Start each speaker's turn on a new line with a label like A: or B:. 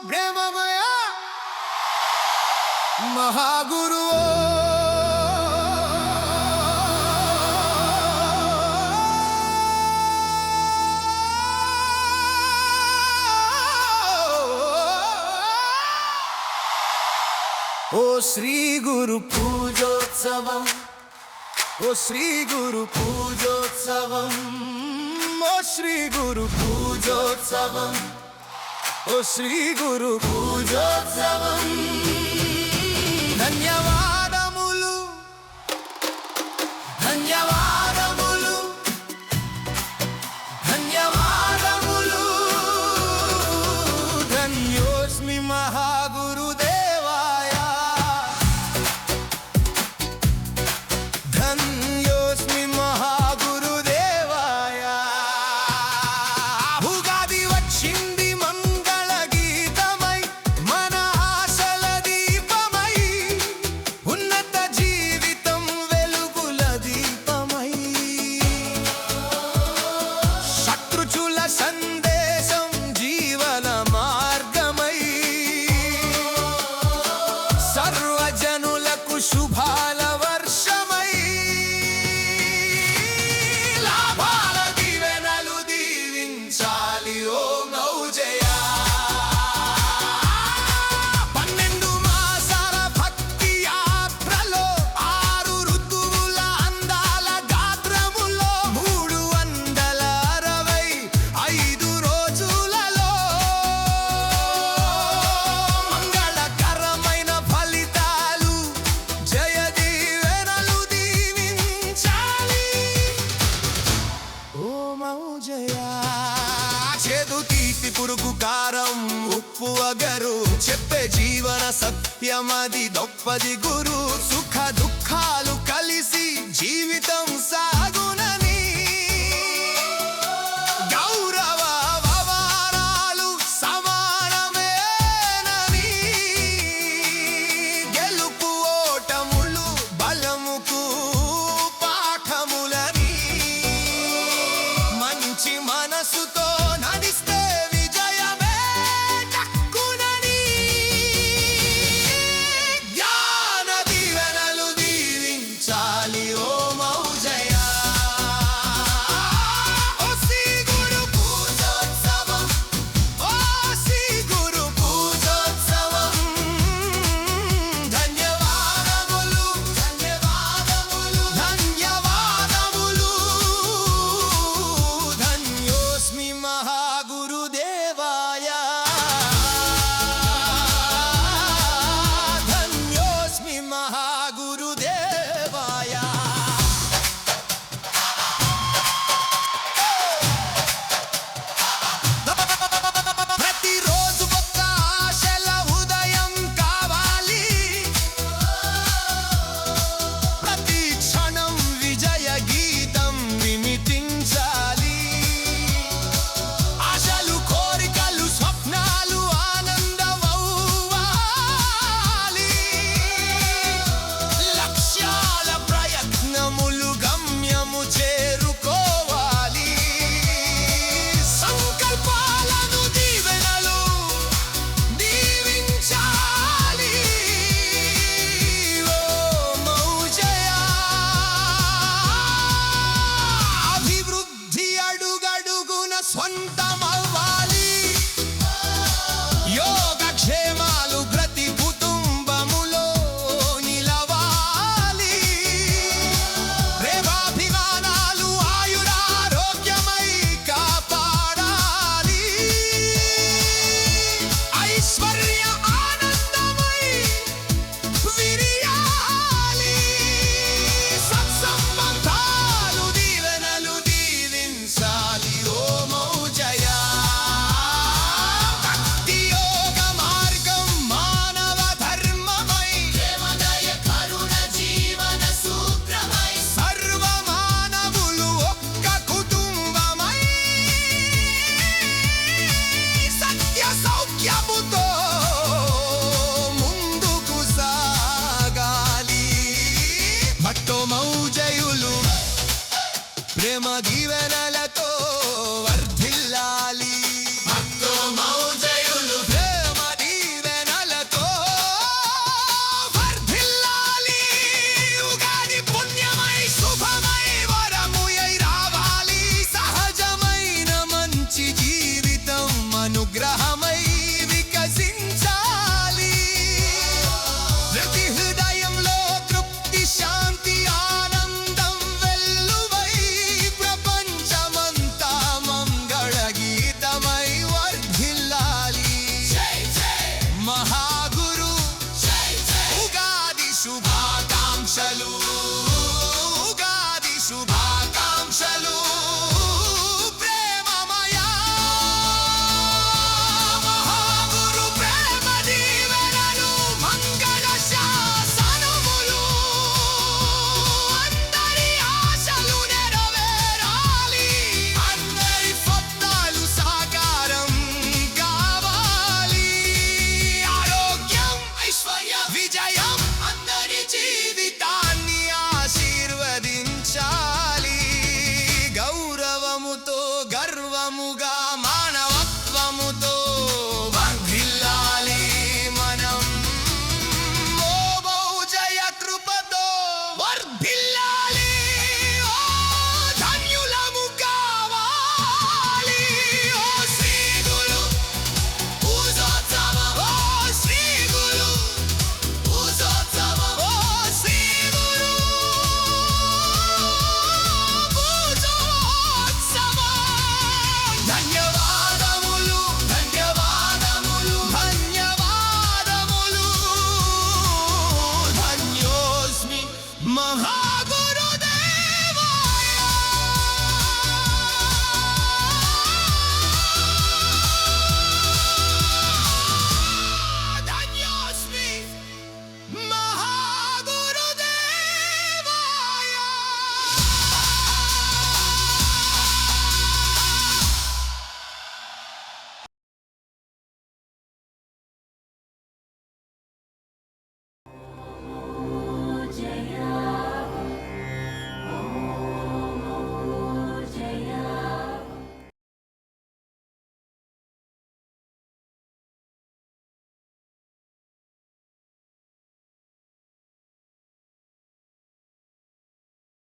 A: ప్రేమమయ మహాగురువో ఓ శ్రీ గురు పూజోత్సవం, ఓ శ్రీ గురు పూజోత్సవం, ఓ శ్రీ గురు పూజోత్సవం, ఓ శ్రీ గురు పూజోత్సవం. ధన్యవాదములు ధన్యవాదములు ధన్యవాదములు. ధన్యోస్మి మహాగురుదేవాయ, ధన్యోస్మి మహాగురుదేవాయ. ఉగాది వచ్చింది మంగళ గీతమై, మన ఆశల దీపమై, ఉన్నత జీవితం వెలుగుల దీపమై. శత్రుచుల సందేశం జీవన మార్గమై, సర్వజనులకు శుభాల వర్షమై, లాభాల దీవెనలు దీవించాలి ఓ నౌజయ. 12 మాసాల భక్తి యాత్రలో, 6 ఋతువుల అందాల గాత్రములో, 365 రోజులలో మంగళకరమైన ఫలితాలు, జయ దీవెనలు దీవించాలి ఓ మౌజయ. చేదు తీపి పురుగు కారం ఉప్పు అగరు, చెప్పే జీవన సత్యమది గొప్పది గురు. సుఖ దుఃఖాలు కలిసి జీవితం సాగునని, గౌరవ అవమానాలు సమానమేనని, గెలుపు ఓటములు బలముకు పాఠములని, మంచి మనసుతో నడిస్తే విజయమే దక్కునని, జ్ఞాన దీవెనలు దీవించాలి ఓ మౌజయ. ఓ శ్రీ గురు పూజోత్సవం, ఓ శ్రీ గురు పూజోత్సవం. ధన్యవాదములు ధన్యవాదములు ధన్యవాదములు. ధన్యోస్మి మహాగురుదేవాయ, ధన్యోస్మి మహాగురుదేవాయ. ప్రతిరోజు కొత్త ఆశల ఉదయం కావాలి, ప్రతి క్షణం విజయ గీతం వినిపించాలి. ఆశలు కోరికలు స్వప్నాలు ఆనందమవ్వాలి, లక్ష్యాల ప్రయత్నములు గమ్యము చేరుకోవాలి. సంకల్పాలను దీవెనలు దీవించాలి ఓ మౌజయ. అభివృద్ధి అడుగడుగున స్వంతమవ్వాలి, యోగక్షేమాలు ప్రతి కుటుంబములో నిలవాలి. ప్రేమాభిమానాలు ఆయురారోగ్యమై కాపాడాలి, ఐశ్వర్య ఆనందమై విరియాలి. సత్సంబంధాలు దీవెనలు దీవించాలి ఓ మౌజయ. భక్తి యోగ మార్గం మానవ ధర్మమై, ప్రేమదయ కరుణ జీవన సూత్రమై, సర్వ మానవులు ఒక్క కుటుంబమై, సత్య సౌఖ్యముతో ముందుకు సాగాలి. భక్తో మౌజయులు ప్రేమ దీవెనల